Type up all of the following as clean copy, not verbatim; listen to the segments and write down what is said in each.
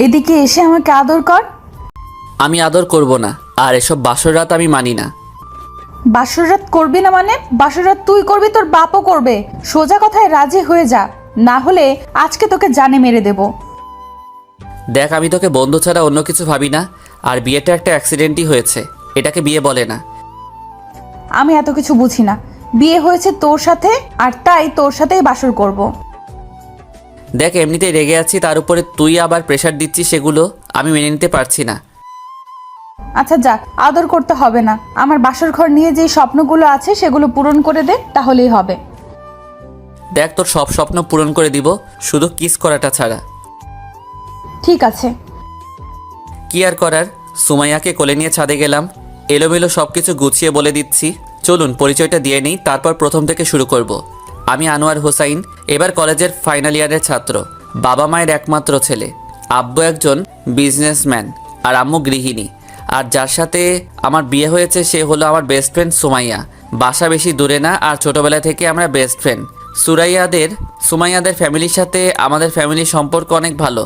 এদিকে এসে আমাকে আদর কর। আমি আদর করব না, আর এসব বাসর রাত আমি মানি না। বাসর রাত করবি না মানে? বাসর রাত তুই করবি, তোর বাপও করবে। সোজা কথায় রাজি হয়ে যা, না হলে আজকে তোকে জানে মেরে দেব। দেখ, আমি তোকে বন্ধু ছাড়া অন্য কিছু ভাবি না, আর বিয়েটা একটা অ্যাক্সিডেন্টই হয়েছে, এটাকে বিয়ে বলে না। আমি এত কিছু বুঝি না। বিয়ে হয়েছে তোর সাথে, আর তাই তোর সাথেই বাসর করব। দেখ, এমনিতেই রেগে আছি, তার উপরে তুই আবার প্রেশার দিচ্ছিস, সেগুলো আমি মেনে নিতে পারছি না। আচ্ছা যা, আদর করতে হবে না। আমার বাসর ঘর নিয়ে যে স্বপ্নগুলো আছে সেগুলো পূরণ করে দে, তাহলেই হবে। দেখ, তোর সব স্বপ্ন পূরণ করে দিব, শুধু কিস করাটা ছাড়া। ঠিক আছে। কি আর করার, সুমাইয়াকে কোলে নিয়ে ছাদে গেলাম। এলোমেলো সব কিছু গুছিয়ে বলে দিচ্ছি। চলুন পরিচয়টা দিয়ে নিই, তারপর প্রথম থেকে শুরু করব। আমি আনোয়ার হোসাইন, এবার কলেজের ফাইনাল ইয়ারের ছাত্র। বাবা মায়ের একমাত্র ছেলে। আব্বু একজন বিজনেসম্যান আর আম্মু গৃহিণী। আর যার সাথে আমার বিয়ে হয়েছে সে হলো আমার বেস্ট ফ্রেন্ড সুমাইয়া। বাসা বেশি দূরে না, আর ছোটোবেলা থেকে আমরা বেস্ট ফ্রেন্ড। সুমাইয়াদের ফ্যামিলির সাথে আমাদের ফ্যামিলির সম্পর্ক অনেক ভালো।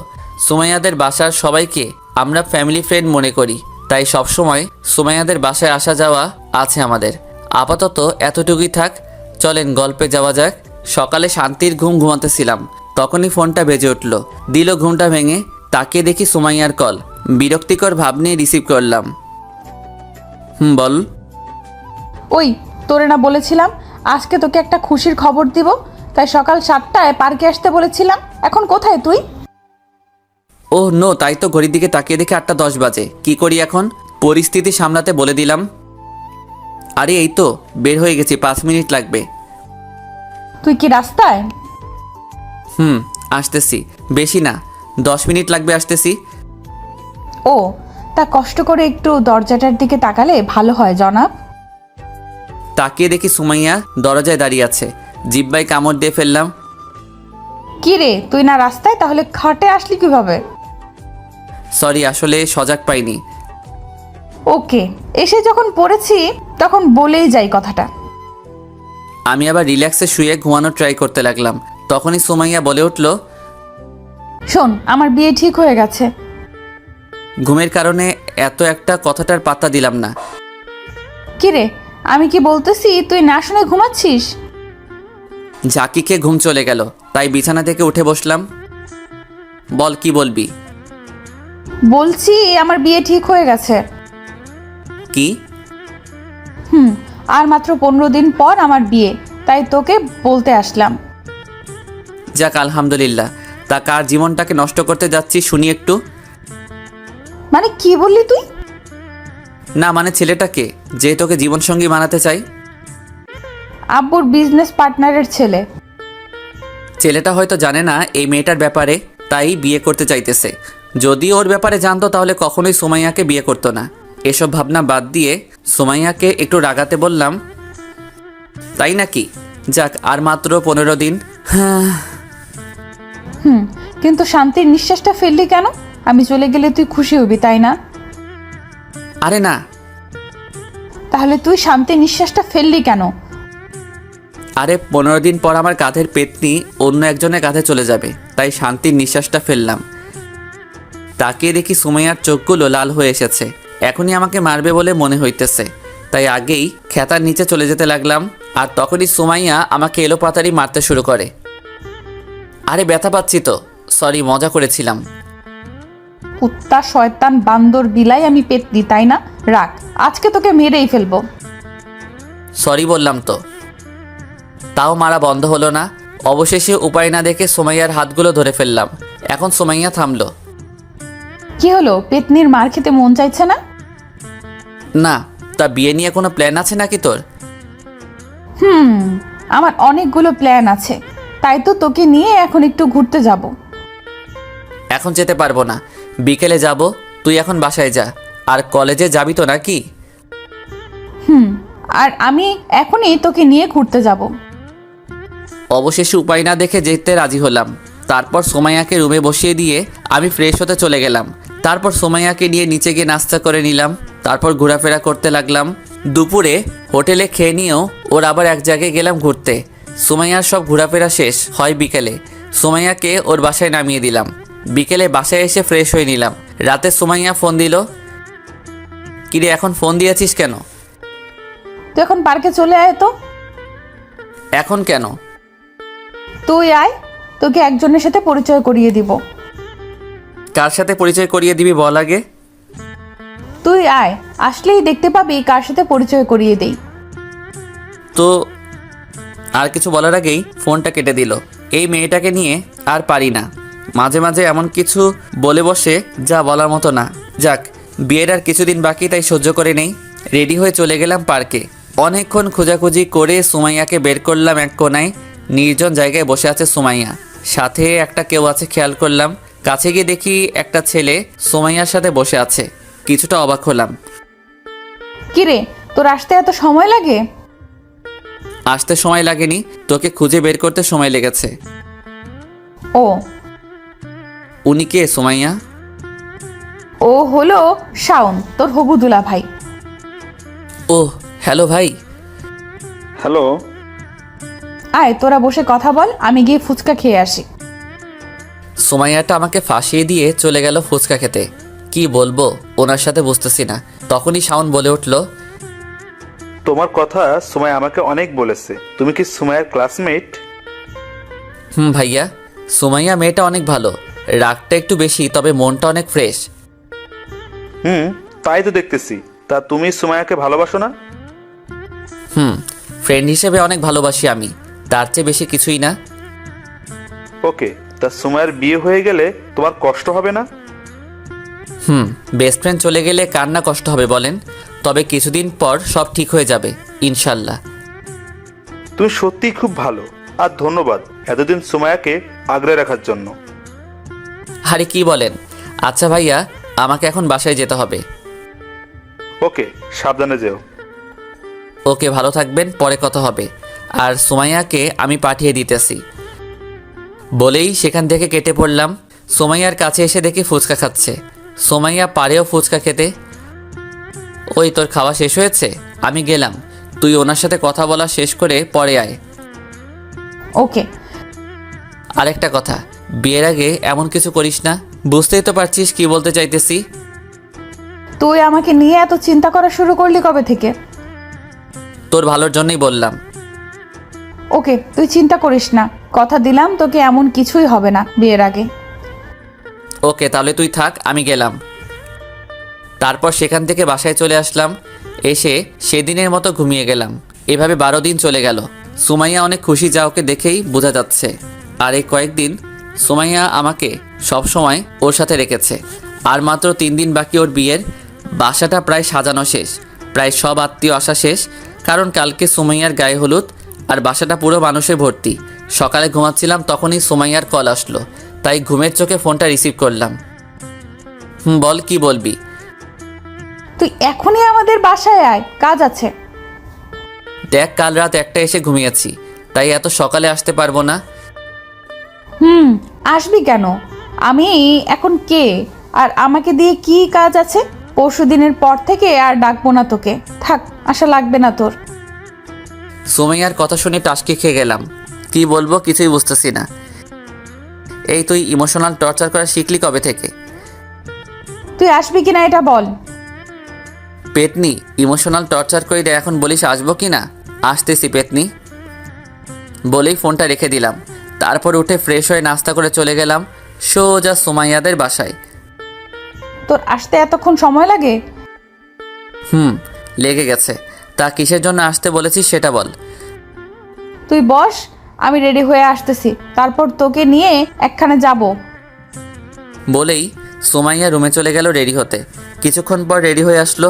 সুমাইয়াদের বাসার সবাইকে আমরা ফ্যামিলি ফ্রেন্ড মনে করি, তাই সবসময় সুমাইয়াদের বাসায় আসা যাওয়া আছে আমাদের। আপাতত এতটুকুই থাক, চলেন গল্পে যাওয়া যাক। সকালে শান্তির ঘুম ঘুমাতেছিলাম, তখনই ফোনটা বেজে উঠল। দিল ঘুমটা ভেঙে, তাকিয়ে দেখি সুমাইয়ার কল। বিরক্তিকর ভাব নিয়ে রিসিভ করলাম। বল। ওই, তোরে না বলেছিলাম আজকে তোকে একটা খুশির খবর দিব, তাই সকাল 7টায় পার্কে আসতে বলেছিলাম। এখন কোথায় তুই? ও নো, তাই তো ঘড়ির দিকে তাকিয়ে দেখি 8টা 10 বাজে। কি করি এখন? পরিস্থিতি সামলাতে বলে দিলাম। আরে এই তো বের হয়ে গেছি, 5 মিনিট লাগবে। তুই কি রাস্তায়? আসতেছি। বেশি না, 10 মিনিট লাগবে, আসতেছি। ও, তা কষ্ট করে একটু দরজাটার দিকে তাকালে ভালো হয় জনাব। তাকিয়ে দেখি সুমাইয়া দরজায় দাঁড়িয়ে আছে। জিব্বায় কামড় দিয়ে ফেললাম। কি রে, তুই না রাস্তায়, তাহলে খাটে আসলি কিভাবে? সরি, আসলে সজাগ পাইনি। ওকে, এসে যখন পড়েছি তখন বলেই যাই কথাটা। আমি আবার রিল্যাক্সে শুয়ে ঘুমানোর ট্রাই করতে লাগলাম। তখনই সুমাইয়া বলে উঠল, শোন, আমার বিয়ে ঠিক হয়ে গেছে। ঘুমের কারণে এত একটা কথাটার পাত্তা দিলাম না। কি রে, আমি কি বলতেছি তুই না শুনে ঘুমাচ্ছিস? ঝাঁকিকে ঘুম চলে গেল, তাই বিছানা থেকে উঠে বসলাম। বল, কি বলবি? বলছি আমার বিয়ে ঠিক হয়ে গেছে। কি? আর মাত্র 15 দিন পর আমার বিয়ে, তাই তোকে বলতে আসলাম। যাক, আলহামদুলিল্লাহ। তা কার জীবনটাকে নষ্ট করতে যাচ্ছি শুনি একটু। মানে কি বললি তুই? না মানে ছেলেটাকে, যে তোকে জীবনসঙ্গী বানাতে চাই। আব্বুর বিজনেস পার্টনারের ছেলে। ছেলেটা হয়তো জানে না এই মেয়েটার ব্যাপারে, তাই বিয়ে করতে চাইতেছে। যদি ওর ব্যাপারে জানতো তাহলে কখনোই সুমাইয়াকে বিয়ে করতো না। এসব ভাবনা বাদ দিয়ে সুমাইয়াকে একটু রাগাতে বললাম, তাই নাকি? যাক, আর মাত্র 15 দিন। কিন্তু শান্তির নিঃশ্বাসটা ফেললি কেন? আমি চলে গেলে তুই খুশি হবি, তাই না? আরে না। তাহলে তুই শান্তির নিঃশ্বাসটা ফেললি কেন? আরে 15 দিন পর আমার কাঁধের পেতনি অন্য একজনের কাঁধে চলে যাবে, তাই শান্তির নিঃশ্বাসটা ফেললাম। তাকিয়ে দেখি সুমাইয়ার চোখগুলো লাল হয়ে এসেছে। এখনই আমাকে মারবে বলে মনে হইতেছে, তাই আগেই খেতার নিচে চলে যেতে লাগলাম। আর তখনই সুমাইয়া আমাকে এলোপাতাড়ি মারতে শুরু করে। আরে ব্যথা পাচ্ছি তো, সরি, মজা করেছিলাম। কুত্তা, শয়তান, বান্দর, বিলাই, আমি পেতনি, তাই না? রাখ, আজকে তোকে মেরেই ফেলবো। সরি বললাম তো। তাও মারা বন্ধ হলো না। অবশেষে উপায় না দেখে সুমাইয়ার হাতগুলো ধরে ফেললাম। এখন সুমাইয়া থামলো। কি হলো, পেতনির মার খেতে মন চাইছে না? না। তা বিয়ে নিয়ে কোনো প্ল্যান আছে নাকি তোর? আমার অনেকগুলো প্ল্যান আছে, তাই তো তোকে নিয়ে এখন একটু ঘুরতে যাব। এখন যেতে পারবো না, বিকেলে যাব। তুই এখন বাসায় যা। আর কলেজে যাবি তো নাকি? আর আমি এখনই তোকে নিয়ে ঘুরতে যাব। অবশেষে উপায় না দেখে যেতে রাজি হলাম। তারপর সুমাইয়াকে রুমে বসিয়ে দিয়ে আমি ফ্রেশ হতে চলে গেলাম। তারপর সুমাইয়াকে নিয়ে নিচে গিয়ে নাস্তা করে নিলাম। তারপর ঘোরাফেরা করতে লাগলাম। দুপুরে হোটেলে খেয়ে নিয়েও ওর আবার এক জায়গায় গেলাম ঘুরতে। সুমাইয়ার সব ঘোরাফেরা শেষ হয় বিকেলে। সুমাইয়াকে ওর বাসায় নামিয়ে দিলাম। বিকেলে বাসায় এসে ফ্রেশ হয়ে নিলাম। রাতে সুমাইয়া ফোন দিল। কিরে এখন ফোন দিয়েছিস কেন? তুই এখন পার্কে চলে আয় তো। এখন কেন? তুই আয়, তোকে একজনের সাথে পরিচয় করিয়ে দিব। কার সাথে পরিচয় করিয়ে দিবি বল আগে। তুই আয়, আসলেই দেখতে পাবি কার সাথে পরিচয় করিয়ে দেই। তো আর কিছু বলার আগেই ফোনটা কেটে দিল। এই মেয়েটাকে নিয়ে আর পারি না। মাঝে মাঝে এমন কিছু বলে বসে যা বলার মতো না। যাক, বিয়ের আর কিছুদিন বাকি, তাই সহ্য করে নেই। রেডি হয়ে চলে গেলাম পার্কে। অনেকক্ষণ খোঁজাখুঁজি করে সুমাইয়াকে বের করলাম এক কোনায়। নির্জন জায়গায় বসে আছে সুমাইয়া, সাথে একটা কেউ আছে খেয়াল করলাম। কাছে গিয়ে দেখি একটা ছেলে সুমাইয়ার সাথে বসে আছে। কিছুটা অবাক হলাম। কিরে, তোর আসতে এত সময় লাগে? আসতে সময় লাগেনি, তোকে খুঁজে বের করতে সময় লেগেছে। ও, উনি কে সুমাইয়া? ও হলো শাওন, তোর হবু দুলা ভাই। ও হ্যালো ভাই। হ্যালো। আয়, তোরা বসে কথা বল, আমি গিয়ে ফুচকা খেয়ে আসি। সুমাইয়াটা আমাকে ফাঁসিয়ে দিয়ে চলে গেল ফুচকা খেতে। কি বলবো ওনার সাথে বুঝতেছি না। তখনই শাওন বলে উঠল, তোমার কথা সুমাইয়া আমাকে অনেক বলেছে। তুমি কি সুমাইয়ার ক্লাসমেট? ভাইয়া, সুমাইয়া মেয়েটা অনেক ভালো। রাগটা একটু বেশি, তবে মনটা অনেক ফ্রেশ। তাই তো দেখতেছি। তা তুমি সুমাইয়াকে ভালোবাসো না? ফ্রেন্ড হিসেবে অনেক ভালোবাসি আমি, তার চেয়ে বেশি কিছুই না। ওকে, তা সুমাইয়ার বিয়ে হয়ে গেলে তোমার কষ্ট হবে না? বেস্ট ফ্রেন্ড চলে গেলে কার না কষ্ট হবে বলেন? তবে কিছুদিন পর সব ঠিক হয়ে যাবে ইনশাল্লাহ। তুমি সত্যিই খুব ভালো, আর ধন্যবাদ এতদিন সুমাইয়াকে আগলে রাখার জন্য। আরে কি বলেন? আচ্ছা ভাইয়া, আমাকে এখন বাসায় যেতে হবে। ওকে, সাবধানে যেও। ওকে, ভালো থাকবেন, পরে কথা হবে। আর সুমাইয়াকে আমি পাঠিয়ে দিতেছি বলেই সেখান থেকে কেটে পড়লাম। সুমাইয়ার কাছে এসে দেখি ফুচকা খাচ্ছে। সুমাইয়া পারেও ফুচকা খেতে। ওই তোর খাওয়া শেষ হয়েছে, আমি গেলাম। তুই ওনার সাথে কথা বলা শেষ করে পরে আয়। ওকে। আরেকটা কথা, বিয়ের আগে এমন কিছু করিস না। বুঝতেই তো পারছিস কি বলতে চাইতেছি। তুই আমাকে নিয়ে এত চিন্তা করা শুরু করলি কবে থেকে? তোর ভালোর জন্যই বললাম। ওকে, তুই চিন্তা করিস না, কথা দিলাম তোকে এমন কিছুই হবে না বিয়ের আগে। ওকে, তাহলে তুই থাক, আমি গেলাম। তারপর সেখান থেকে বাসায় চলে আসলাম। এসে সেদিনের মতো ঘুমিয়ে গেলাম। এভাবে 12 দিন চলে গেল। সুমাইয়া অনেক খুশি, যা ওকে দেখেই বোঝা যাচ্ছে। আর এই কয়েকদিন সুমাইয়া আমাকে সব সময় ওর সাথে রেখেছে। আর মাত্র 3 দিন বাকি ওর বিয়ের। বাসাটা প্রায় সাজানো শেষ, প্রায় সব আত্মীয় আসা শেষ। কারণ কালকে সুমাইয়ার গায়ে হলুদ, আর বাসাটা পুরো মানুষে ভর্তি। সকালে ঘুমাচ্ছিলাম, তখনই সুমাইয়ার কল আসলো, তাই ঘুমের চোখে ফোনটা রিসিভ করলাম। বল, কি বলবি? তুই এখনই আমাদের বাসায় আয়, কাজ আছে। দেখ, কাল রাত 1টায় এসে ঘুমিয়েছি, তাই এত সকালে আসতে পারবো না। আসবি কেন? আমি এখন কে, আর আমাকে দিয়ে কি কাজ আছে? পরশু দিনের পর থেকে আর ডাকবো না তোকে, থাক, আশা লাগবে না তোর। সুমাইয়ার কথা শুনে টাসকি খেয়ে গেলাম। কি বলবো কিছুই বুঝতেছি না। এই তুই ইমোশনাল টর্চার করা শিখলি কবে থেকে? তুই আসবি কিনা এটা বল। পেতনি, ইমোশনাল টর্চার করে এখন বলিস আসবো কি না? আসতেছি পেতনি বলেই ফোনটা রেখে দিলাম। তারপর উঠে ফ্রেশ হয়ে নাস্তা করে চলে গেলাম সোজা সুমাইয়াদের বাসায়। তোর আসতে এতক্ষণ সময় লাগে? লেগে গেছে। তা কিসের জন্য আসতে বলেছিস সেটা বল। তুই বস, আমি রেডি হয়ে আসতেছি, তারপর তোকে নিয়ে একখানে যাব। বলেই সুমাইয়া রুমে চলে গেল রেডি হতে। কিছুক্ষণ পর রেডি হয়ে আসলো।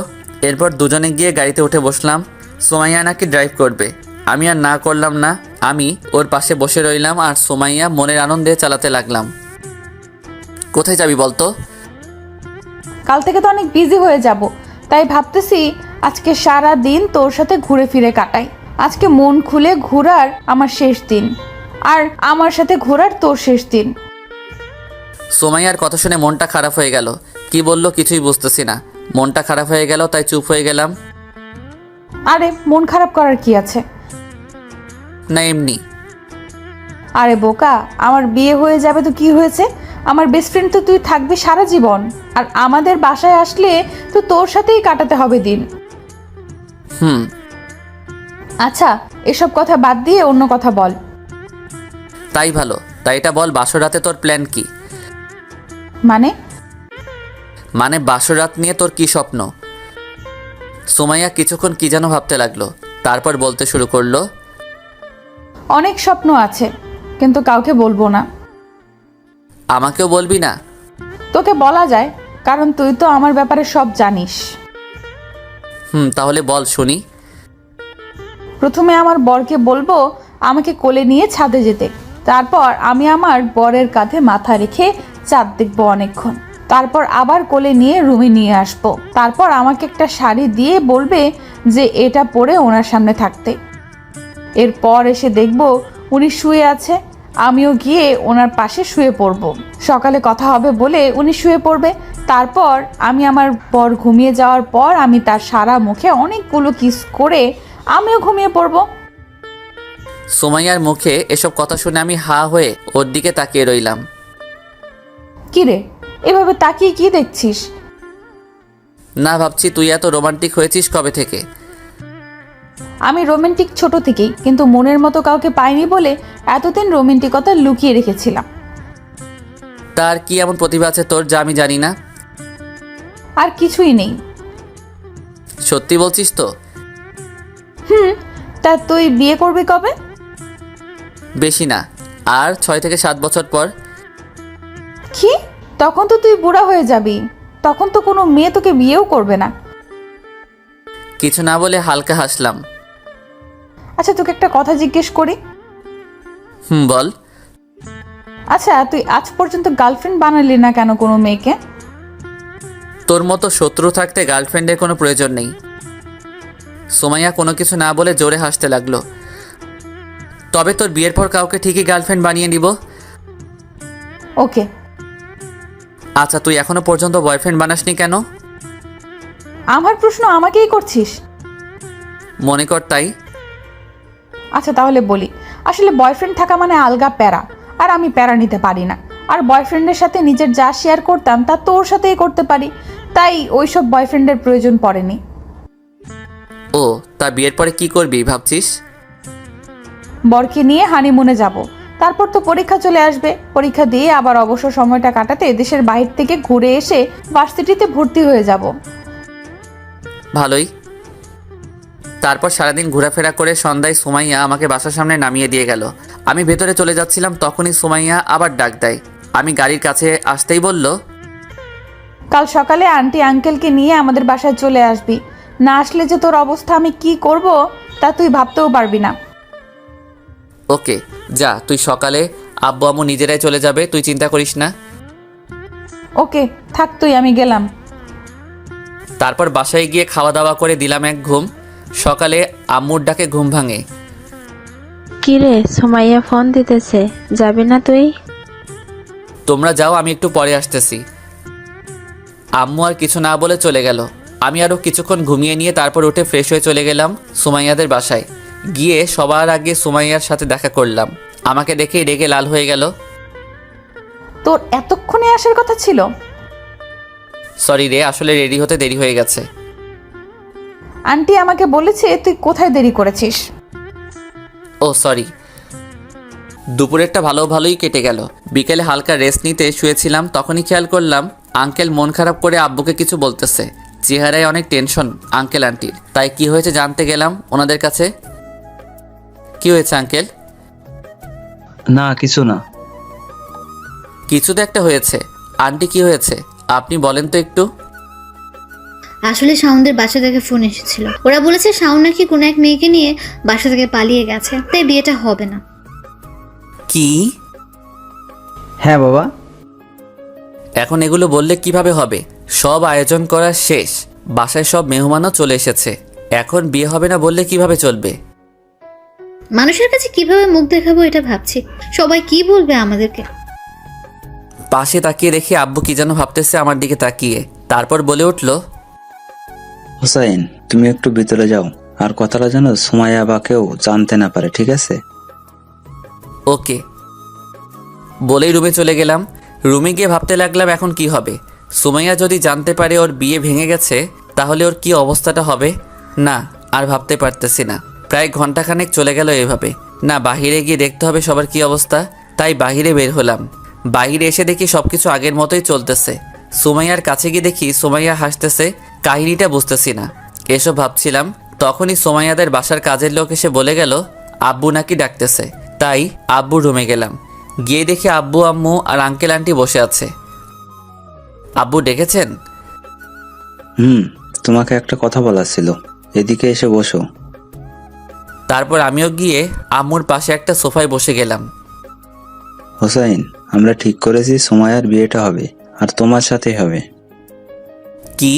এরপর দুজনে গিয়ে গাড়িতে উঠে বসলাম। সুমাইয়া নাকি ড্রাইভ করবে। আমি আর না করলাম না। আমি ওর পাশে বসে রইলাম, আর সুমাইয়া মনের আনন্দে চালাতে লাগলাম। কোথায় যাবি বলতো? কাল থেকে তো অনেক বিজি হয়ে যাব, তাই ভাবতেছি আজকে সারা দিন তোর সাথে ঘুরে ফিরে কাটাই। আজকে মন খুলে ঘোরার আমার শেষ দিন, আর আমার সাথে ঘোরার তোর শেষ দিন। সুমাইয়ার কথা শুনে মনটা খারাপ হয়ে গেল। কি বললো কিছুই বুঝতেছি না। মনটা খারাপ হয়ে গেল, তাই চুপ হয়ে গেলাম। আরে মন খারাপ করার কি আছে? না এমনি। আরে বোকা, আমার বিয়ে হয়ে যাবে তো কি হয়েছে? আমার বেস্ট ফ্রেন্ড তো তুই থাকবি সারা জীবন, আর আমাদের বাসায় আসলে তো তোর সাথেই কাটাতে হবে দিন। হুম। আচ্ছা, এসব কথা বাদ দিয়ে অন্য কথা বল। তাই ভালো, তাই এটা বল, বাসর রাতে তোর প্ল্যান কি? মানে বাসর রাত নিয়ে তোর কি স্বপ্ন? সুমাইয়া কিছুক্ষণ কি যেন ভাবতে লাগলো, তারপর বলতে শুরু করলো, অনেক স্বপ্ন আছে, কিন্তু কাউকে বলবো না। আমাকেও বলবি না? তোকে বলা যায়, কারণ তুই তো আমার ব্যাপারে সব জানিস। তাহলে বল শুনি। প্রথমে আমার বরকে বলবো আমাকে কোলে নিয়ে ছাদে যেতে, তারপর আমি আমার বরের কাঁধে মাথা রেখে চাঁদ দেখবো অনেকক্ষণ, তারপর আবার কোলে নিয়ে রুমে নিয়ে আসবো, তারপর আমাকে একটা শাড়ি দিয়ে বলবে যে এটা পরে ওনার সামনে থাকতে। এরপর এসে দেখবো উনি শুয়ে আছে, আমিও গিয়ে ওনার পাশে শুয়ে পড়ব। সকালে কথা হবে বলে উনি শুয়ে পড়বে, তারপর আমি আমার বর ঘুমিয়ে যাওয়ার পর আমি তার সারা মুখে অনেকগুলো কিস করে আমিও ঘুমিয়ে পড়ব। সুমাইয়ার মুখে এসব কথা শুনে আমি হা হয়ে ওর দিকে তাকিয়ে রইলাম। কিরে, এভাবে তাকিয়ে কি দেখছিস? না, ভাবছি তুই এত রোমান্টিক হয়েছিস কবে থেকে? আমি রোমান্টিক ছোট থেকেই, কিন্তু মনের মতো কাউকে পাইনি বলে এতদিন রোমান্টিকতা লুকিয়ে রেখেছিলাম। তার কি এমন প্রতিভা আছে তোর যা আমি জানি না? আর কিছুই নেই। সত্যি বলছিস তো? তা তুই বিয়ে করবি কবে? বেশি না, আর 6 থেকে 7 বছর পর। কি? তখন তো তুই বুড়া হয়ে যাবি, তখন তো কোনো মেয়ে তোকে বিয়েও করবে না। কিছু না বলে হালকা হাসলাম। আচ্ছা, তোকে একটা কথা জিজ্ঞেস করি। বল। আচ্ছা, তুই আজ পর্যন্ত গার্লফ্রেন্ড বানালি না কেন কোনো মেয়েকে? তোর মতো শত্রু থাকতে গার্লফ্রেন্ডের কোনো প্রয়োজন নেই। সুমাইয়া কোনো কিছু না বলে জোরে হাসতে লাগলো। তবে তোর বিয়ের পর কাউকে ঠিকই গার্লফ্রেন্ড বানিয়ে নিব। ওকে। আচ্ছা, তুই এখনো পর্যন্ত বয়ফ্রেন্ড বানাসনি কেন? আমার প্রশ্ন আমাকেই করছিস? মনে কর তাই। আচ্ছা, তাহলে বলি, আসলে বয়ফ্রেন্ড থাকা মানে আলগা প্যারা, আর আমি প্যারা নিতে পারি না। আর বয়ফ্রেন্ডের সাথে নিজের যা শেয়ার করতাম তা তোর সাথেই করতে পারি, তাই ওইসব বয়ফ্রেন্ডের প্রয়োজন পড়েনি। ও, তা বিয়ের পরে কি করবি ভাবছিস? বরকে নিয়ে হানিমুনে যাব, তারপর তো পরীক্ষা চলে আসবে, পরীক্ষা দিয়ে আবার অবসর সময়টা কাটাতে দেশের বাইরে থেকে ঘুরে এসে ভার্সিটিতে ভর্তি হয়ে যাব। ভালোই। তারপর সারাদিন ঘোরাফেরা করে সন্ধ্যায় সুমাইয়া আমাকে বাসার সামনে নামিয়ে দিয়ে গেল। আমি ভেতরে চলে যাচ্ছিলাম, তখনই সুমাইয়া আবার ডাক দেয়। আমি গাড়ির কাছে আসতেই বলল, কাল সকালে আন্টি আঙ্কেলকে নিয়ে আমাদের বাসায় চলে আসবি, না আসলে যে তোর অবস্থা আমি কি করব তা তুই ভাবতেও পারবি না। ওকে, যা, তুই সকালে আব্বু আম্মু নিজেরাই চলে যাবে, তুই চিন্তা করিস না। ওকে, থাক তুই, আমি গেলাম। তারপর বাসায় গিয়ে খাওয়া দাওয়া করে দিলাম এক ঘুম। সকালে আম্মুর ডাকে ঘুম ভাঙে। কিরে, সুমাইয়া ফোন দিতেছে, যাবি না তুই? তোমরা যাও, আমি একটু পরে আসতেছি। আম্মু আর কিছু না বলে চলে গেল। আমি আরও কিছুক্ষণ ঘুমিয়ে নিয়ে তারপর উঠে ফ্রেশ হয়ে চলে গেলাম সুমাইয়াদের বাসায়। গিয়ে সবার আগে সুমাইয়ার সাথে দেখা করলাম। আমাকে দেখেই রেগে লাল হয়ে গেল। তোর এতক্ষণে আসার কথা ছিল? সরি রে, আসলে রেডি হতে দেরি হয়ে গেছে। আন্টি আমাকে বলেছে তুই কোথায় দেরি করেছিস। ও সরি। দুপুরেরটা ভালোই কেটে গেল। বিকেলে হালকা রেস্ট নিতে শুয়েছিলাম, তখনই খেয়াল করলাম আঙ্কেল মন খারাপ করে আব্বুকে কিছু বলতেছে। চেহারায় অনেক টেনশন আঙ্কেল আন্টির। তাই কি হয়েছে জানতে গেলাম ওনাদের কাছে। কি হয়েছে আঙ্কেল? না, কিছু না। কিছু তো একটা হয়েছে। আন্টি কি হয়েছে আপনি বলেন তো একটু। আসলে শাওনদের বাসা থেকে ফোন এসেছিল, ওরা বলেছে শাওন নাকি কোনো এক মেয়েকে নিয়ে বাসা থেকে পালিয়ে গেছে, তাই বিয়েটা হবে না। কি? হ্যাঁ বাবা। এখন এগুলো বললে কিভাবে হবে? সব আয়োজন করা শেষ, বাসায় সব মেহমানও চলে এসেছে, এখন বিয়ে হবে না বললে কিভাবে চলবে? মানুষের কাছে কিভাবে মুখ দেখাবো এটা ভাবছি, সবাই কি বলবে আমাদেরকে। পাশে তাকিয়ে দেখি আব্বু কি যেন ভাবতেছে আমার দিকে তাকিয়ে। তারপর বলে উঠল, হোসাইন, তুমি একটু ভিতরে যাও, আর কথাটা যেন সুমাইয়া বা কেউ জানতে না পারে, ঠিক আছে? ওকে। বলেই রুমে চলে গেলাম। রুমে গিয়ে ভাবতে লাগলাম এখন কি হবে। সুমাইয়া যদি জানতে পারে ওর বিয়ে ভেঙে গেছে তাহলে ওর কি অবস্থাটা হবে। না, আর ভাবতে পারতেছি না। প্রায় ঘন্টাখানেক চলে গেল এভাবে। না, বাহিরে গিয়ে দেখতে হবে সবার কি অবস্থা। তাই বাহিরে বের হলাম। বাহিরে এসে দেখি সব কিছু আগের মতোই চলতেছে। সুমাইয়ার কাছে গিয়ে দেখি সুমাইয়া হাসতেছে। কাহিনীটা বুঝতেছি না। এসব ভাবছিলাম তখনই সুমাইয়াদের বাসার কাজের লোক এসে বলে গেল আব্বু নাকি ডাকতেছে। তাই আব্বু রুমে গেলাম। গিয়ে দেখি আব্বু, আম্মু আর আঙ্কেল আন্টি বসে আছে। আব্বু ডেকেছেন? তোমাকে একটা কথা বলার ছিল, এদিকে এসে বসো। তারপর আমিও গিয়ে আম্মুর পাশে একটা সোফায় বসে গেলাম। হোসাইন, আমরা ঠিক করেছি সুমাইয়ার বিয়েটা হবে, আর তোমার সাথেই হবে। কি?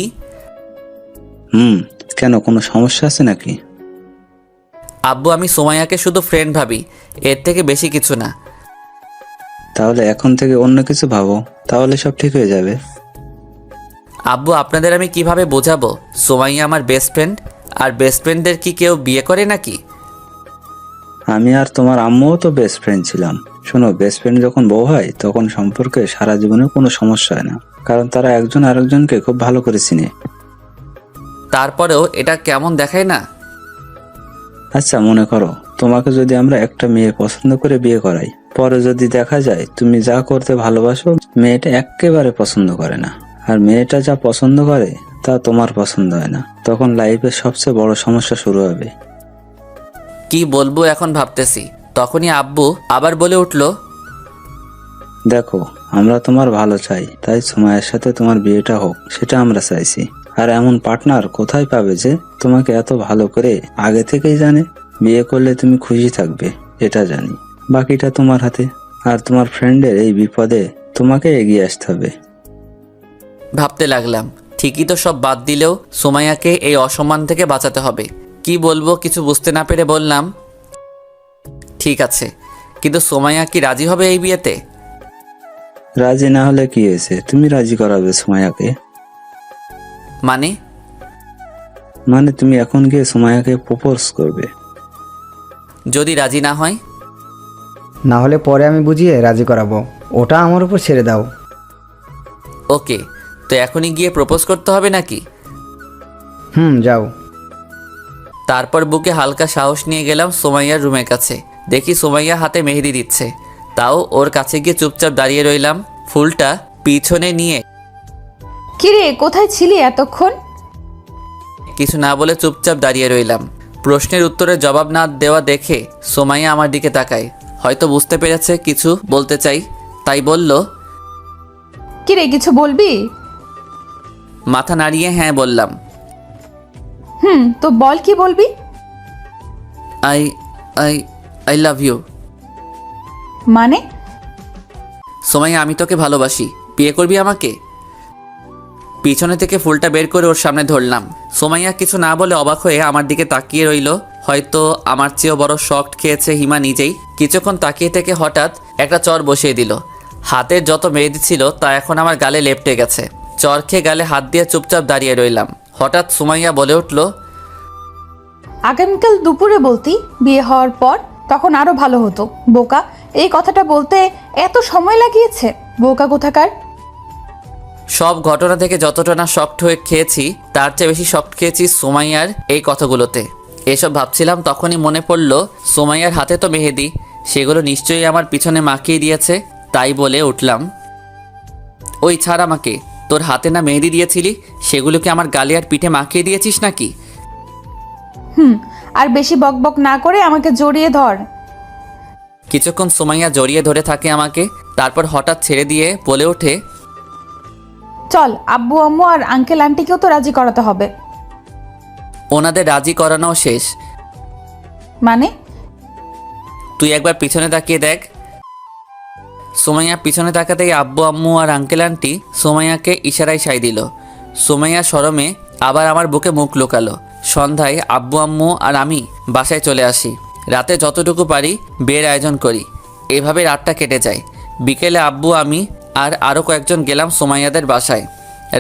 কেন, কোনো সমস্যা আছে নাকি? আব্বু, আমি সুমাইয়াকে শুধু ফ্রেন্ড ভাবি, এর থেকে বেশি কিছু না। তাহলে এখন থেকে অন্য কিছু ভাবো, তাহলে সব ঠিক হয়ে যাবে। আব্বু, আপনাদের আমি কিভাবে বোঝাবো সুমাইয়া আমার বেস্ট ফ্রেন্ড? আর বেস্ট ফ্রেন্ডদের কি কেউ বিয়ে করে নাকি? আমি আর তোমার আম্মুও তো বেস্ট ফ্রেন্ড ছিলাম। শোনো, বেস্ট ফ্রেন্ড যখন বউ হয় তখন সম্পর্কে সারা জীবনের কোনো সমস্যা হয় না, কারণ তারা একজন আরেকজনকে খুব ভালো করে চিনে। তারপরেও এটা কেমন দেখায় না? আচ্ছা, মনে করো তোমাকে যদি আমরা একটা মেয়ে পছন্দ করে বিয়ে করাই, পরে যদি দেখা যায় তুমি যা করতে ভালোবাসো মেয়েটা একেবারে পছন্দ করে না, আর মেয়েটা যা পছন্দ করে তা তোমার পছন্দ হয় না, তখন লাইফের সবচেয়ে বড় সমস্যা শুরু হবে। কি বলবো এখন ভাবতেছি। তখনই আব্বু আবার বলে উঠল, দেখো, আমরা তোমার ভালো চাই, তাই সুমাইয়ার সাথে তোমার বিয়েটা হোক, সেটা আমরা চাইছি। আর এমন পার্টনার কোথায় পাবে যে তোমাকে এত ভালো করে আগে থেকেই জানে? বিয়ে করলে তুমি খুশি থাকবে এটা জানি, বাকিটা তোমার হাতে। আর তোমার ফ্রেন্ডের এই বিপদে তোমাকে এগিয়ে আসতে হবে। ভাবতে লাগলাম ঠিকই তো, সব বাদ দিলেও সুমাইয়াকে এই অসম্মান থেকে বাঁচাতে হবে। কি বলবো কিছু বুঝতে না পেরে বললাম, ঠিক আছে, কিন্তু সুমাইয়া কি রাজি হবে এই বিয়েতে? রাজি না হলে কি হয়েছে, তুমি রাজি করাবে সুমাইয়াকে। মানে তুমি এখন গিয়ে সুমাইয়াকে প্রপোজ করবে। যদি রাজি না হয়? না হলে পরে আমি বুঝিয়ে রাজি করাবো, ওটা আমার উপর ছেড়ে দাও। ওকে, তো এখনই গিয়ে প্রপোজ করতে হবে নাকি? যাও। তারপর বুকে হালকা সাহস নিয়ে গেলাম সুমাইয়ার রুমের কাছে। দেখি সুমাইয়া হাতে মেহেদি দিচ্ছে। তাও ওর কাছে গিয়ে চুপচাপ দাঁড়িয়ে রইলাম, ফুলটা পিছনে নিয়ে। কিরে, কোথায় ছিলি এতক্ষণ? কিছু না বলে চুপচাপ দাঁড়িয়ে রইলাম। প্রশ্নের উত্তরে জবাব না দেওয়া দেখে সুমাইয়া আমার দিকে তাকায়। হয়তো বুঝতে পেরেছে কিছু বলতে চাই, তাই বলল, কিরে, কিছু বলবি? মাথা নাড়িয়ে হ্যাঁ বললাম। তো বল, কি বলবি? I I I love you. মানে? সুমাইয়া, আমি তোকে ভালোবাসি, বিয়ে করবি আমাকে? পিছনে থেকে ফুলটা বের করে ওর সামনে ধরলাম। সুমাইয়া কিছু না বলে অবাক হয়ে আমার দিকে তাকিয়ে রইল। হয়তো আমার চেয়েও বড় শক খেয়েছে হিমা নিজেই। কিছুক্ষণ তাকিয়ে থেকে হঠাৎ একটা চর বসিয়ে দিল। হাতের যত মেহেদি ছিল তা এখন আমার গালে লেপটে গেছে। চর খেয়ে গালে হাত দিয়ে চুপচাপ দাঁড়িয়ে রইলাম। হঠাৎ সুমাইয়া বলে উঠল, আগামীকাল দুপুরে বলতি, বিয়ে হওয়ার পর, তখন আরো ভালো হতো। বোকা, এই কথাটা বলতে এত সময় লাগিয়েছে, বোকা কোথাকার। সব ঘটনা থেকে যতটা না শক্ট হয়ে খেয়েছি তার চেয়ে বেশি শক্ট খেয়েছি সুমাইয়ার এই কথাগুলোতে। এসব ভাবছিলাম তখনই মনে পড়ল সুমাইয়ার হাতে তো মেহেদি, সেগুলো নিশ্চয়ই আমার পিছনে মাখিয়ে দিয়েছে। তাই বলে উঠলাম, ওই ছাড় আমাকে, তোর হাতে না মেহেদি দিয়েছিলি, সেগুলোকে আমার গালে আর পিঠে মাখিয়ে দিয়েছিস নাকি? আর বেশি বকবক না করে আমাকে জড়িয়ে ধর। কিছুক্ষণ সুমাইয়া জড়িয়ে ধরে থাকে আমাকে, তারপর হঠাৎ ছেড়ে দিয়ে বলে ওঠে, চল, আব্বু আম্মু আর আঙ্কেল আন্টিকেও তো রাজি করাতে হবে। ওনাদের রাজি করানো শেষ। মানে? তুই একবার পিছনে তাকিয়ে দেখ। সুমাইয়া পিছনে তাকাতেই আব্বু আম্মু আর আঙ্কেল আন্টি সুমাইয়াকে ইশারায় সাই দিল। সুমাইয়া শরমে আবার আমার বুকে মুখ লুকালো। সন্ধ্যায় আব্বু আম্মু আর আমি বাসায় চলে আসি। রাতে যতটুকু পারি বিয়ের আয়োজন করি। এভাবে রাতটা কেটে যায়। বিকেলে আব্বু, আমি আর আরও কয়েকজন গেলাম সুমাইয়াদের বাসায়।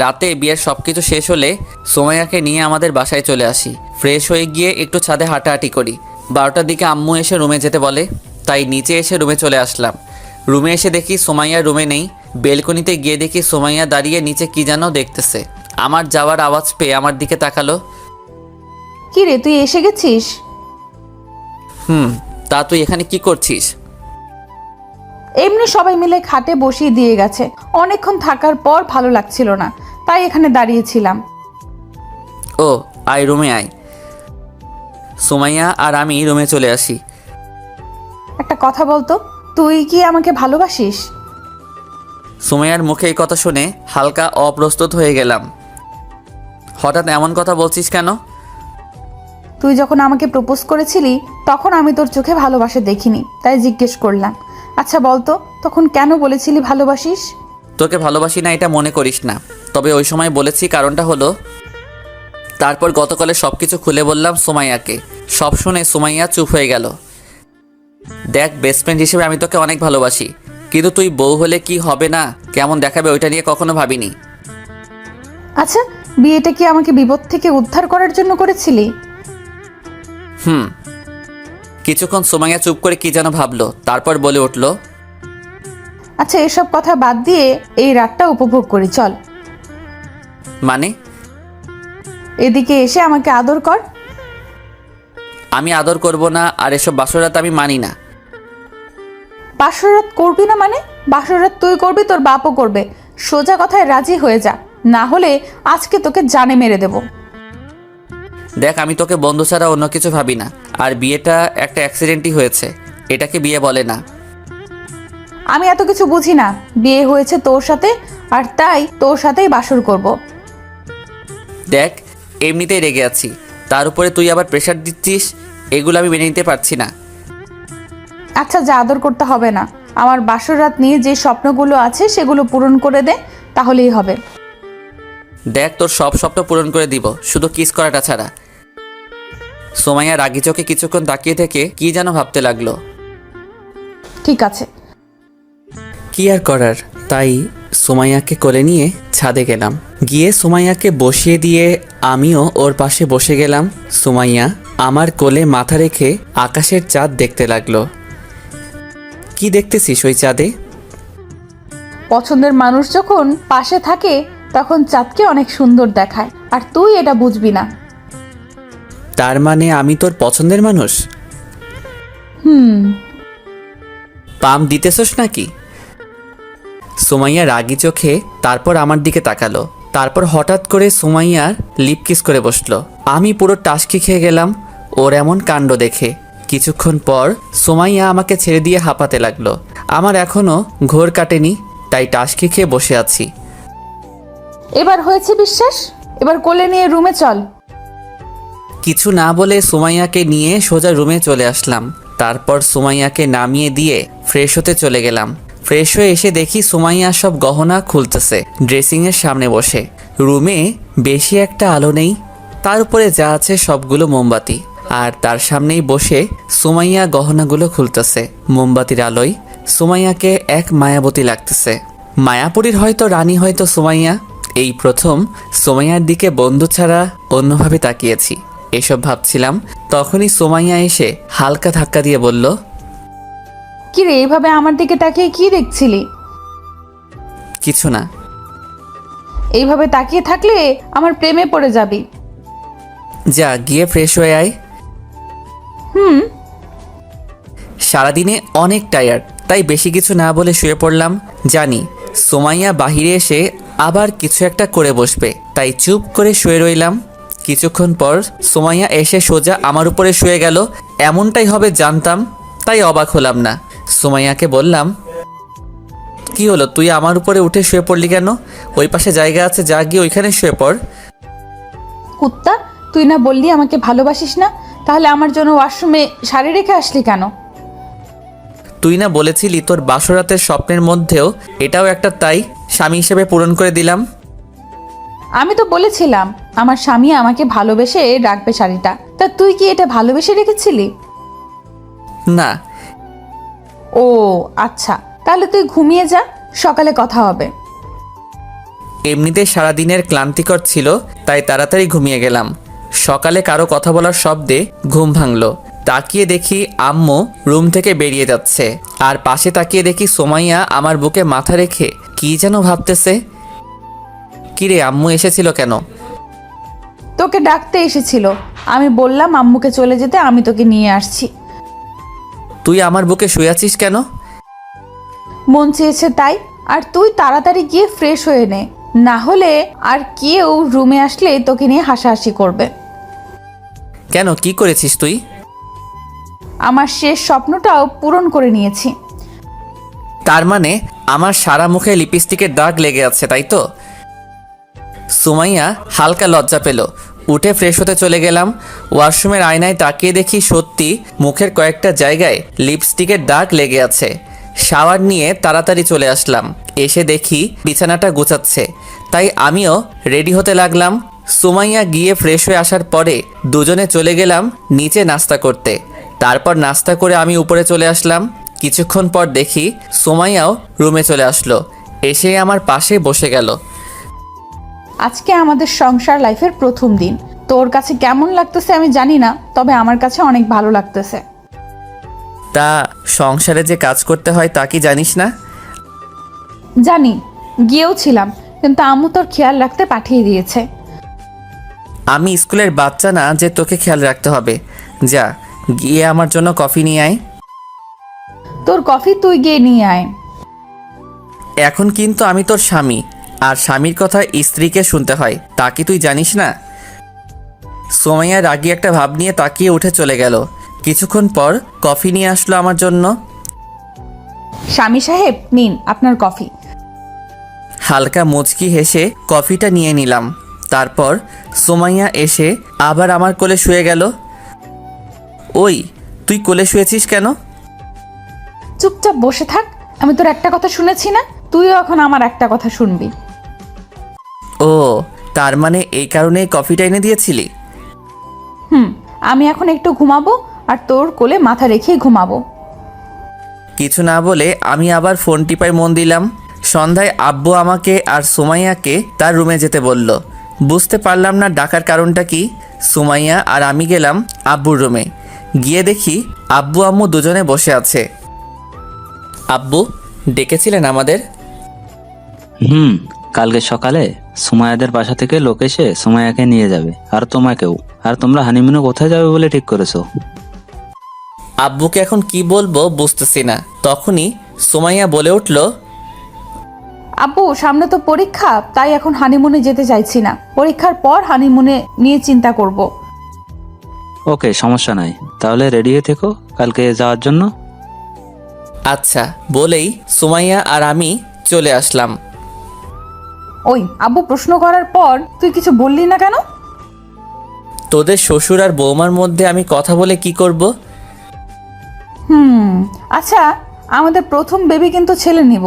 রাতে বিয়ের সব কিছু শেষ হলে সুমাইয়াকে নিয়ে আমাদের বাসায় চলে আসি। ফ্রেশ হয়ে গিয়ে একটু ছাদে হাঁটাহাঁটি করি। 12টার দিকে আম্মু এসে রুমে যেতে বলে, তাই নিচে এসে রুমে চলে আসলাম। রুমে এসে দেখি সুমাইয়া রুমে নেই। বেলকনিতে গিয়ে দেখি সুমাইয়া দাঁড়িয়ে নিচে কি যেন দেখতেছে। আমার যাওয়ার আওয়াজ পেয়ে আমার দিকে তাকালো। কি রে, তুই এসে গেছিস? তা তুই এখানে কি করছিস? এমনি সবাই মিলে খাটে বসিয়ে দিয়ে গেছে। অনেকক্ষণ থাকার পর ভালো লাগছিল না, তাই এখানে দাঁড়িয়েছিলাম। ও আয়, রুমে আয়। সুমাইয়া আর আমি রুমে চলে আসি। একটা কথা বলতো, তুই কি আমাকে ভালোবাসিস? সুমাইয়ার মুখে এই কথা শুনে হালকা অপ্রস্তুত হয়ে গেলাম। হঠাৎ এমন কথা বলছিস কেন? তুই যখন আমাকে প্রপোজ করেছিলি তখন আমি তোর চোখে ভালোবাসা দেখিনি, তাই জিজ্ঞেস করলাম। আচ্ছা বলতো, তখন কেন বলেছিলি ভালোবাসিস? তোকে ভালোবাসি না এটা মনে করিস না, তবে ওই সময় বলেছি কারণটা হলো, তারপর গতকালে সব কিছু খুলে বললাম সুমাইয়াকে। সব শুনে সুমাইয়া চুপ হয়ে গেল। দেখ, বেস্ট ফ্রেন্ড হিসেবে আমি তোকে অনেক ভালোবাসি, কিন্তু তুই বউ হলে কি হবে না কেমন দেখাবে ওইটা নিয়ে কখনো ভাবিনি। আচ্ছা, বিয়েটা কি আমাকে বিপদ থেকে উদ্ধার করার জন্য করেছিলি? কিছুক্ষণ সুমাইয়া চুপ করে কি যেন ভাবলো, তারপর বলে উঠল, আচ্ছা, এসব কথা বাদ দিয়ে এই রাতটা উপভোগ করি, চল। মানে? এদিকে এসে আমাকে আদর কর। আমি আদর করব না, আর এসব বাসরাত আমি মানি না। বাসরাত করবি না মানে? বাসরাত তুই করবি, তোর বাপও করবে। সোজা কথায় রাজি হয়ে যা, না হলে আজকে তোকে জানে মেরে দেব। দেখ, আমি তোকে বন্ধু ছাড়া অন্য কিছু ভাবি না, আর বিয়েটা একটা অ্যাক্সিডেন্টই হয়েছে, এটাকে বিয়ে বলে না। আমি এত কিছু বুঝি না। বিয়ে হয়েছে তোর সাথে, আর তাই তোর সাথেই বাসর করব। দেখ, এমনিতেই রেগে আছি, তার উপরে তুই আবার প্রেশার দিচ্ছিস, এগুলো আমি মেনে নিতে পারছি না। আচ্ছা, যা, আদর করতে হবে না। আমার বাসর রাত নিয়ে যে স্বপ্নগুলো আছে সেগুলো পূরণ করে দে, তাহলেই হবে। দেখ, তোর সব স্বপ্ন পূরণ করে দিব, শুধু কিস করাটা ছাড়া। সুমাইয়া রাগি চোখে কিছুক্ষণ তাকিয়ে থেকে কি যেন ভাবতে লাগলো। ঠিক আছে। কি আর করার, তাই সুমাইয়াকে কোলে নিয়ে ছাদে গেলাম। গিয়ে সুমাইয়াকে বসিয়ে দিয়ে আমিও ওর পাশে বসে গেলাম। সুমাইয়া আমার কোলে মাথা রেখে আকাশের চাঁদ দেখতে লাগলো। কি দেখতেছিস ওই চাঁদে? পছন্দের মানুষ যখন পাশে থাকে তখন চাঁদকে অনেক সুন্দর দেখায়, আর তুই এটা বুঝবি না। তার মানে আমি তোর পছন্দের মানুষ? পাম দিতেছস নাকি? সুমাইয়া রাগি চোখে তারপর আমার দিকে তাকালো। তারপর হঠাৎ করে সুমাইয়ার লিপ কিস করে বসলো। আমি পুরো টাসকি খেয়ে গেলাম ওর এমন কাণ্ড দেখে। কিছুক্ষণ পর সুমাইয়া আমাকে ছেড়ে দিয়ে হাঁপাতে লাগলো। আমার এখনো ঘোর কাটেনি, তাই টাসকি খেয়ে বসে আছি। এবার হয়েছে বিশ্বাস, এবার কোলে নিয়ে রুমে চল। কিছু না বলে সুমাইয়াকে নিয়ে সোজা রুমে চলে আসলাম। তারপর সুমাইয়াকে নামিয়ে দিয়ে ফ্রেশ হতে চলে গেলাম। ফ্রেশ হয়ে এসে দেখি সুমাইয়া সব গহনা খুলতেছে ড্রেসিংয়ের সামনে বসে। রুমে বেশি একটা আলো নেই, তার উপরে যা আছে সবগুলো মোমবাতি, আর তার সামনেই বসে সুমাইয়া গহনাগুলো খুলতেছে। মোমবাতির আলোয় সুমাইয়াকে এক মায়াবতী লাগতেছে। মায়াপুরীর হয়তো রানী, হয়তো সুমাইয়া। এই প্রথম সুমাইয়ার দিকে বন্ধু ছাড়া অন্যভাবে তাকিয়েছি। এসব ভাবছিলাম, তখনই সুমাইয়া এসে হালকা ধাক্কা দিয়ে বলল, কি রে, এইভাবে আমার দিকে তাকিয়ে কি দেখছিলি? কিছু না। এইভাবে তাকিয়ে থাকলে আমার প্রেমে পড়ে যাবি। যা, গিয়ে ফ্রেশ হয়ে আয়। সারাদিনে অনেক টায়ার্ড, তাই বেশি কিছু না বলে শুয়ে পড়লাম। জানি সুমাইয়া বাহিরে এসে আবার কিছু একটা করে বসবে, তাই চুপ করে শুয়ে রইলাম। কিছুক্ষণ পর সুমাইয়া এসে সোজা আমার উপরে শুয়ে গেল। এমনটাই হবে জানতাম, তাই অবাক হলাম না। সুমাইয়াকে বললাম, কি হলো, তুই আমার উপরে উঠে শুয়ে পড়লি কেন? ওই পাশে জায়গা আছে, যা গিয়ে ওইখানে শুয়ে পড়। কুত্তা, তুই না বললি আমাকে ভালোবাসিস না, তাহলে আমার জন্য ওয়াশরুমে শাড়ি রেখে আসলি কেন? তুই না বলেছিলি তোর বাসরাতের স্বপ্নের মধ্যেও এটাও একটা, তাই স্বামী হিসেবে পূরণ করে দিলাম। আমি তো বলেছিলাম আমার স্বামী আমাকে ভালোবেসে রাখবে শাড়িটা, তা তুই কি এটা ভালোবেসে রেখেছিলি? না। ও আচ্ছা, তাহলে তুই ঘুমিয়ে যা, সকালে কথা হবে। এমনিতে সারাদিনের ক্লান্তিকর ছিল, তাই তাড়াতাড়ি ঘুমিয়ে গেলাম। সকালে কারো কথা বলার শব্দে ঘুম ভাঙলো, তাকিয়ে দেখি আম্মু রুম থেকে বেরিয়ে যাচ্ছে, আর পাশে তাকিয়ে দেখি সোমাইয়া আমার বুকে মাথা রেখে কি যেন ভাবতেছে। কিরে, আম্মু এসেছিল কেন? তোকে ডাকতে এসেছিল। আমি বললাম আম্মুকে চলে যেতে, আমি তোকে নিয়ে আসছি। তুই আমার বুকে শুয়ে আছিস কেন? মন চেয়েছে তাই। আর তুই তাড়াতাড়ি গিয়ে ফ্রেশ হয়ে নে, না হলে আর কেউ রুমে আসলে তোকে নিয়ে হাসাহাসি করবে। কেন, কি করেছিস তুই? আমার শেষ স্বপ্নটাও পূরণ করে নিয়েছি। তার মানে আমার সারা মুখে লিপস্টিকের দাগ লেগে আছে, তাই তো? সুমাইয়া হালকা লজ্জা পেল। উঠে ফ্রেশ হতে চলে গেলাম। ওয়াশরুমের আয়নায় তাকিয়ে দেখি সত্যি মুখের কয়েকটা জায়গায় লিপস্টিকের দাগ লেগে আছে। শাওয়ার নিয়ে তাড়াতাড়ি চলে আসলাম। এসে দেখি বিছানাটা গোছাচ্ছে, তাই আমিও রেডি হতে লাগলাম। সুমাইয়া গিয়ে ফ্রেশ হয়ে আসার পরে দুজনে চলে গেলাম নিচে নাস্তা করতে। তারপর নাস্তা করে আমি উপরে চলে আসলাম। কিছুক্ষণ পর দেখি সুমাইয়াও রুমে চলে আসলো, এসে আমার পাশে বসে গেল। আজকে আমাদের সংসার লাইফের প্রথম দিন। তোর কাছে কেমন লাগতেছে আমি জানি না, তবে আমার কাছে অনেক ভালো লাগতেছে। তা সংসারে যে কাজ করতে হয় তা কি জানিস না? জানি, গিয়েও ছিলাম, কিন্তু আম্মু তোর খেয়াল রাখতে পাঠিয়ে দিয়েছে। আমি স্কুলের বাচ্চা না যে তোকে খেয়াল রাখতে হবে। যা, গিয়ে আমার জন্য কফি নিয়ে আয়। তোর কফি তুই গিয়ে নিয়ে আয়। এখন কিন্তু আমি তোর স্বামী, আর স্বামীর কথা স্ত্রীকে শুনতে হয়, তা কি তুই জানিস না? সোমাইয়া রাগী একটা ভাব নিয়ে তাকিয়ে উঠে চলে গেল। কিছুক্ষণ পর কফি নিয়ে আসলো আমার জন্য। স্বামী সাহেব, নিন আপনার কফি। হালকা মুচকি হেসে কফিটা নিয়ে নিলাম। তারপর সোমাইয়া এসে আবার আমার কোলে শুয়ে গেল। ওই, তুই কোলে শুয়েছিস কেন? চুপচাপ বসে থাক। আমি তোর একটা কথা শুনেছি না, তুইও এখন আমার একটা কথা শুনবি। ও, তার মানে এই কারণেই কফিটা এনে দিয়েছিলি? আমি এখন একটু ঘুমাবো, আর তোর কোলে মাথা রেখেই ঘুমাবো। কিছু না বলে আমি আবার ফোন টিপায় মন দিলাম। সন্ধ্যায় আব্বু আমাকে আর সুমাইয়াকে তার রুমে যেতে বলল। বুঝতে পারলাম না ডাকার কারণটা কি। সুমাইয়া আর আমি গেলাম আব্বুর রুমে। গিয়ে দেখি আব্বু আম্মু দুজনে বসে আছে। আব্বু, ডেকেছিলেন আমাদের? কালকে সকালে সুমাইয়াদের বাসা থেকে লোক এসে সুমাইয়াকে নিয়ে যাবে, আর তোমাকেও। আর তোমরা হানিমুনে কোথায় যাবে বলে ঠিক করেছো? আব্বুকে এখন কি বলবো বুঝতেছি না। তখনই সুমাইয়া বলে উঠল, আব্বু, সামনে তো পরীক্ষা, তাই এখন হানিমুনে যেতে চাইছি না। পরীক্ষার পর হানিমুনে নিয়ে চিন্তা করব। ওকে, সমস্যা নাই, তাহলে রেডি হয়ে থেকো কালকে যাওয়ার জন্য। আচ্ছা বলেই সুমাইয়া আর আমি চলে আসলাম। ওই, আব্বু প্রশ্ন করার পর তুই কিছু বললি না কেন? তোদের শ্বশুর আর বৌমার মধ্যে আমি কথা বলে কি করব? আচ্ছা, আমাদের প্রথম বেবি কিন্তু ছেলে নিব।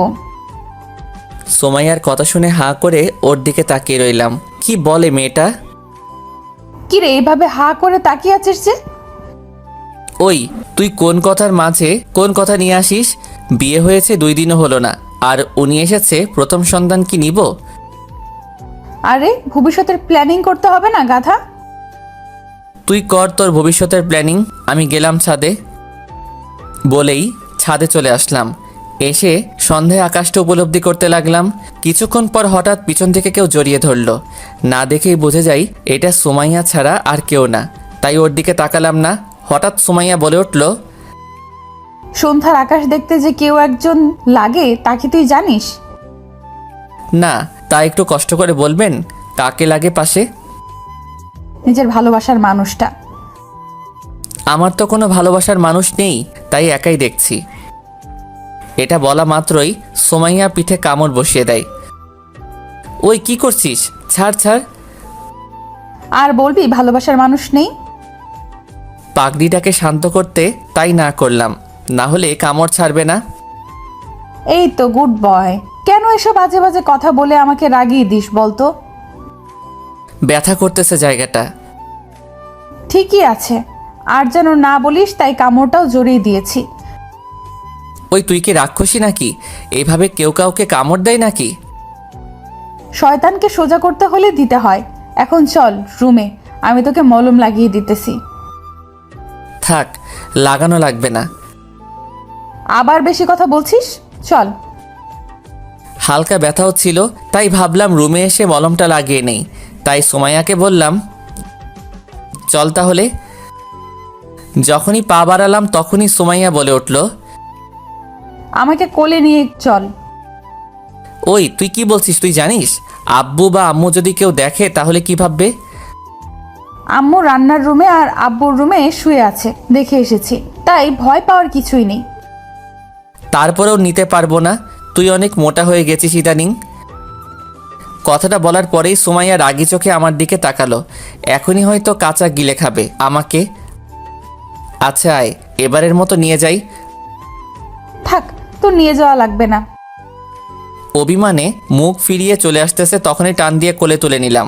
সোমাইয়ার কথা শুনে হাঁ করে ওর দিকে তাকিয়ে রইলাম। কি বলে মেয়েটা? কি রে, এভাবে হা করে তাকিয়ে আছিস যে? ওই, তুই কোন কথার মাঝে কোন কথা নিয়ে আসিস? বিয়ে হয়েছে 2 দিনও হলো না, আর উনি এসেছে প্রথম সন্তান কি নিব? আরে, ভবিষ্যতের প্ল্যানিং করতে হবে না গাধা? তুই কর তোর ভবিষ্যতের প্ল্যানিং, আমি গেলাম ছাদে। বলেই ছাদে চলে আসলাম। এসে সন্ধ্যায় আকাশটা উপলব্ধি করতে লাগলাম। কিছুক্ষণ পর হঠাৎ পিছন থেকে কেউ জড়িয়ে ধরলো। না দেখেই বুঝে যাই এটা সুমাইয়া ছাড়া আর কেউ না, তাই ওর দিকে তাকালাম না। হঠাৎ সুমাইয়া বলে উঠল, সন্ধ্যার আকাশ দেখতে যে কেউ একজন লাগে তা কি তুই জানিস? না, তা একটু কষ্ট করে বলবেন কাকে লাগে পাশে? নিজের ভালোবাসার মানুষটা। আমার তো কোনো ভালোবাসার মানুষ নেই, তাই একাই দেখছি। এটা বলা মাত্রই সুমাইয়া পিঠে কামড় বসিয়ে দেয়। ওই, কি করছিস? ছাড় ছাড়। আর বলবি ভালোবাসার মানুষ নেই? পাগড়িটাকে শান্ত করতে তাই না করলাম, না হলে কামড় ছাড়বে না। এই তো গুড বয়। কেন এসব বাজে বাজে কথা বলে আমাকে রাগিয়ে দিস বলতো? ব্যথা করতেছে জায়গাটা। ঠিকই আছে, আর যেন না বলিস, তাই কামড়টাও জড়িয়ে দিয়েছি। ওই, তুই কি রাক্ষসী নাকি? এইভাবে কেউ কাউকে কামড় দেয় নাকি? শয়তানকে সোজা করতে হলে দিতে হয়। এখন চল রুমে, আমি তোকে মলম লাগিয়ে দিতেছি। থাক, লাগানো লাগবে না। আবার বেশি কথা বলছিস, চল। হালকা ব্যথা হচ্ছিল, তাই ভাবলাম রুমে এসে মলমটা লাগিয়ে নেই। তাই সুমাইয়াকে বললাম, চল তাহলে। যখনই পা বাড়ালাম তখনই সুমাইয়া বলে উঠল, আমাকে কোলে নিয়ে চল। ওই তুই কি বলছিস? তুই জানিস আব্বু বা আম্মু যদি কেউ দেখে তাহলে কি ভাববে? আম্মু রান্নার রুমে আর আব্বুর রুমে শুয়ে আছে, দেখে এসেছি, তাই ভয় পাওয়ার কিছুই নেই। তারপরেও নিতে পারবো না, তুই অনেক মোটা হয়ে গেছিস ইদানিং। কথাটা বলার পরেই সুমাইয়া রাগি চোখে আমার দিকে তাকালো। এখনই হয়তো কাঁচা গিলে খাবে আমাকে। আচ্ছা আয়, এবারের মতো নিয়ে যাই। থাক, তোর নিয়ে যাওয়া লাগবে না। অভিমানে মুখ ফিরিয়ে চলে আসতেছে, তখনই টান দিয়ে কোলে তুলে নিলাম।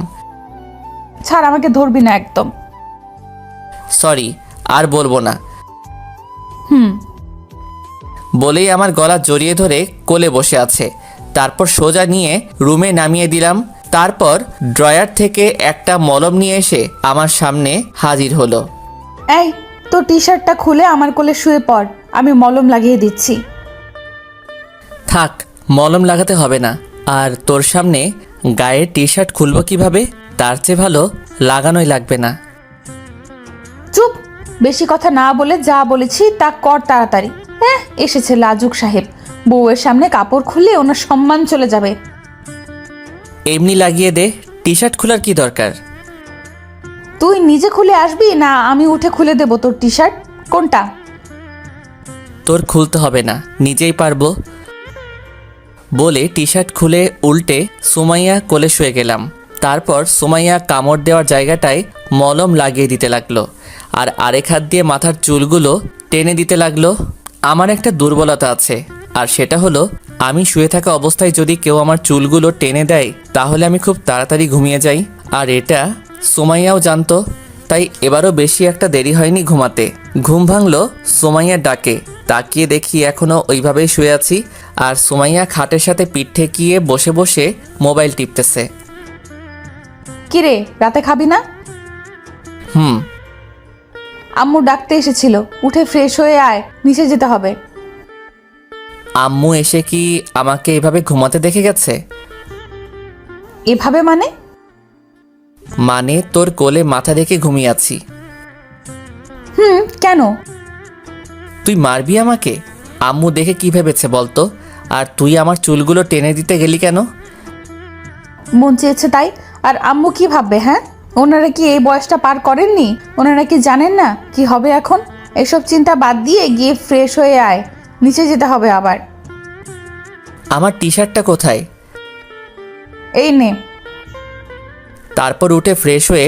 ছাড়, আমাকে ধরবি না একদম। সরি, আর বলবো না হুম। বলেই আমার গলা জড়িয়ে ধরে কোলে বসে আছে। তারপর সোজা নিয়ে রুমে নামিয়ে দিলাম। তারপর ড্রয়ার থেকে একটা মলম নিয়ে এসে আমার সামনে হাজির হলো। এই, তোর টি শার্টটা খুলে আমার কোলে শুয়ে পড়, আমি মলম লাগিয়ে দিচ্ছি। থাক, মলম লাগাতে হবে না। আর তোর সামনে গায়ের টি শার্ট খুলবো কিভাবে? তার চেয়ে ভালো লাগানোই লাগবে না। চুপ, বেশি কথা না বলে যা বলেছি তা কর তাড়াতাড়ি। হ্যাঁ, এসেছে লাজুক সাহেব, বউয়ের সামনে কাপড় খুললে ওনার সম্মান চলে যাবে। এমনি লাগিয়ে দে, টি শার্ট খোলার কি দরকার? তুই নিজে খুলে আসবি না আমি উঠে খুলে দেবো তোর টি শার্ট? কোনটা? তোর খুলতে হবে না, নিজেই পারবো। বলে টি শার্ট খুলে উল্টে সুমাইয়া কোলে শুয়ে গেলাম। তারপর সুমাইয়া কামড় দেওয়ার জায়গাটায় মলম লাগিয়ে দিতে লাগলো, আর আরেক হাত দিয়ে মাথার চুলগুলো টেনে দিতে লাগলো। আমার একটা দুর্বলতা আছে, আর সেটা হলো আমি শুয়ে থাকা অবস্থায় যদি কেউ আমার চুলগুলো টেনে দেয় তাহলে আমি খুব তাড়াতাড়ি ঘুমিয়ে যাই। আর এটা সুমাইয়াও জানতো, তাই এবারও বেশি একটা দেরি হয়নি ঘুমাতে। ঘুম ভাঙলো সুমাইয়ার ডাকে। তাকিয়ে দেখি এখনও ওইভাবেই শুয়ে আছি, আর সুমাইয়া খাটের সাথে পিঠ ঠেকিয়ে বসে বসে মোবাইল টিপতেছে। কিরে, রাতে খাবি না? হুম। আম্মু ডাকতে এসেছিল, উঠে ফ্রেশ হয়ে আয়, নিচে যেতে হবে। আম্মু এসে কি আমাকে এভাবে ঘুমাতে দেখে গেছে? এভাবে মানে? মানে তোর কোলে মাথা রেখে ঘুমিয়ে আছি। কেন? তুই মারবি আমাকে? আম্মু দেখে কি ভেবেছে বলতো? আর তুই আমার চুলগুলো টেনে দিতে গেলি কেন? মন চেয়েছে তাই। আর আম্মু কি ভাববে? হ্যাঁ, ওনারা কি এই বয়সটা পার করেননি? ওনারা কি জানেন না কি হবে এখন? এসব চিন্তা বাদ দিয়ে গিয়ে ফ্রেশ হয়ে আয়, নিচে যেতে হবে আবার। আমার টি শার্টটা কোথায়? এই নে। তারপর উঠে ফ্রেশ হয়ে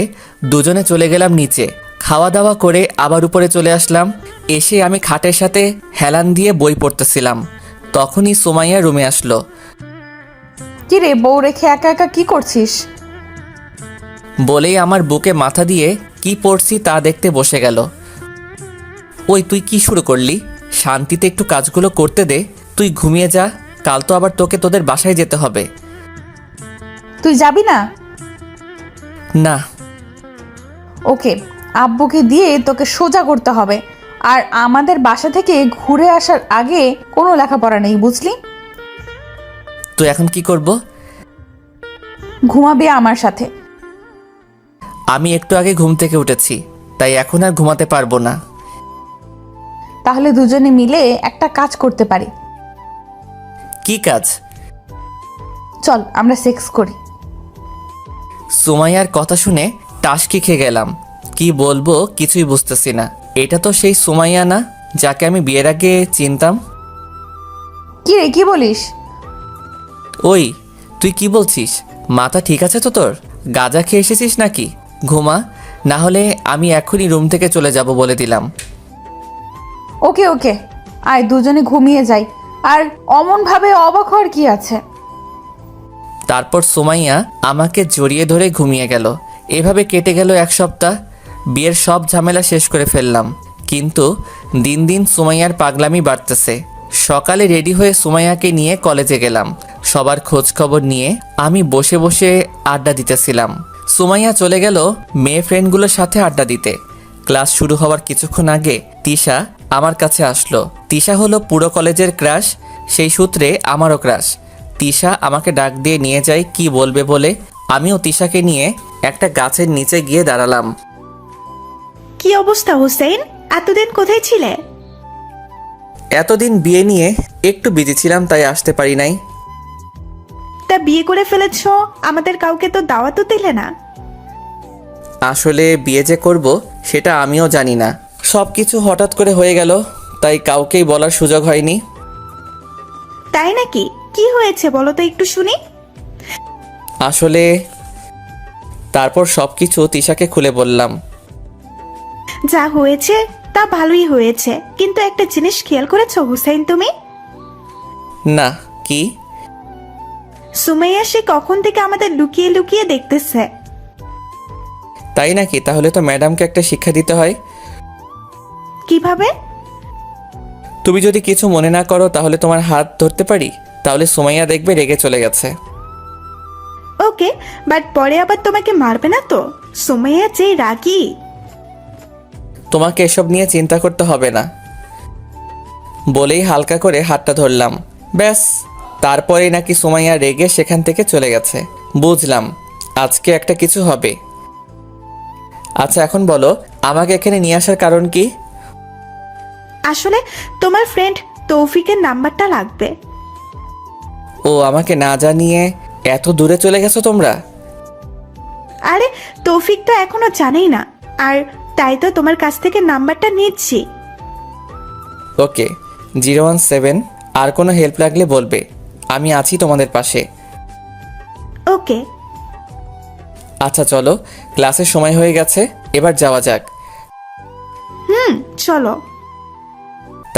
দুজনে চলে গেলাম নিচে। খাওয়া দাওয়া করে আবার উপরে চলে আসলাম। এসে আমি খাটের সাথে হেলান দিয়ে বই পড়তেছিলাম। তখনই সুমাইয়া রুমে আসলো। কি রে, বউ রেখে একা একা কি করছিস? বলেই আমার বুকে মাথা দিয়ে কি পড়ছি তা দেখতে বসে গেল। ওই তুই কি শুরু করলি? শান্তিতে একটু কাজগুলো করতে দে। তুই ঘুমিয়ে যা, কাল তো আবার তোকে তোদের বাসায় যেতে হবে। তুই যাবি না? না। ওকে, আব্বুকে দিয়ে তোকে সোজা করতে হবে। আর আমাদের বাসা থেকে ঘুরে আসার আগে কোনো লেখাপড়া নেই, বুঝলি? তুই এখন কি করব? ঘুমাবি আমার সাথে। আমি একটু আগে ঘুম থেকে উঠেছি, তাই এখন আর ঘুমাতে পারবো না। তাহলে দুজনে মিলে একটা কাজ করতে পারি। কি কাজ? চল আমরা সেক্স করি। সুমাইয়ার কথা শুনে টাসকি খেয়ে গেলাম। কি বলবো কিছুই বুঝতেছি না। এটা তো সেই সুমাইয়া না যাকে আমি বিয়ের আগে চিনতাম। কি রে, কি বলিস? ওই তুই কি বলছিস? মাথা ঠিক আছে তো তোর? গাঁজা খেয়ে এসেছিস নাকি? ঘুমা, না হলে আমি এখনই রুম থেকে চলে যাব বলে দিলাম। ওকে ওকে, আয় দুজনে ঘুমিয়ে যাই। আর অমন ভাবে অবাক হওয়ার কি আছে? তারপর সুমাইয়া আমাকে জড়িয়ে ধরে ঘুমিয়ে গেল। এভাবে কেটে গেল এক সপ্তাহ। বিয়ের সব ঝামেলা শেষ করে ফেললাম, কিন্তু দিন দিন সুমাইয়ার পাগলামি বাড়তেছে। সকালে রেডি হয়ে সুমাইয়াকে নিয়ে কলেজে গেলাম। সবার খোঁজ খবর নিয়ে আমি বসে বসে আড্ডা দিতেছিলাম। সুমাইয়া চলে গেল মেয়ে ফ্রেন্ডগুলোর সাথে আড্ডা দিতে। ক্লাস শুরু হওয়ার কিছুক্ষণ আগে তিশা আমার কাছে আসলো। তিশা হলো পুরো কলেজের ক্রাশ, সেই সূত্রে আমারও ক্রাশ। তিশা আমাকে ডাক দিয়ে নিয়ে যায় কি বলবে বলে। আমিও তিশাকে নিয়ে একটা গাছের নিচে গিয়ে দাঁড়ালাম। কি অবস্থা হোসেন, এতদিন কোথায় ছিলে? এতদিন বিয়ে নিয়ে একটু বিজি ছিলাম, তাই আসতে পারি নাই। তা বিয়ে করে ফেলেছ, আমাদের কাউকে তো দাওয়াতও দিলে না। আসলে বিয়ে যে করব সেটা আমিও জানি না, সব কিছু হঠাৎ করে হয়ে গেল, তাই কাউকেই বলার সুযোগ হয়নি। তাই নাকি? কি হয়েছে বলো তো একটু শুনি। আসলে তারপর সব কিছু তিশাকে খুলে বললাম। যা হয়েছে তা ভালোই হয়েছে, কিন্তু একটা জিনিস খেয়াল করেছো হুসাইন তুমি? না, কি? সুমাইয়া সে কখন থেকে আমাদের লুকিয়ে লুকিয়ে দেখতেছে। তাই নাকি? তাহলে তো ম্যাডামকে একটা শিক্ষা দিতে হয়। কিভাবে? তুমি যদি কিছু মনে না করো তাহলে তোমার হাত ধরতে পারি? তাহলে সুমাইয়া দেখবে রেগে চলে গেছে। ওকে, বাট পরে আবার তোমাকে মারবে না তো? সুমাইয়া যে রাগী। তোমাকে এসব নিয়ে চিন্তা করতে হবে না বলেই হালকা করে হাতটা ধরলাম। ব্যাস, তারপরেই নাকি সুমাইয়া রেগে সেখান থেকে চলে গেছে। বুঝলাম আজকে একটা কিছু হবে। আচ্ছা এখন বলো, আমাকে এখানে নিয়ে আসার কারণ কি? আসলে তোমার ফ্রেন্ড তৌফিকের নাম্বারটা লাগবে। ও, আমাকে না জানিয়ে এত দূরে চলে গেছো তোমরা? আরে তৌফিক তো এখনো জানেই না, আর তাই তো তোমার কাছ থেকে নাম্বারটা নিচ্ছি। ওকে, 017, আর কোনো হেল্প লাগলে বলবে, আমি আছি তোমাদের পাশে। ওকে। আচ্ছা চলো, ক্লাসের সময় হয়ে গেছে, এবার যাওয়া যাক। চলো।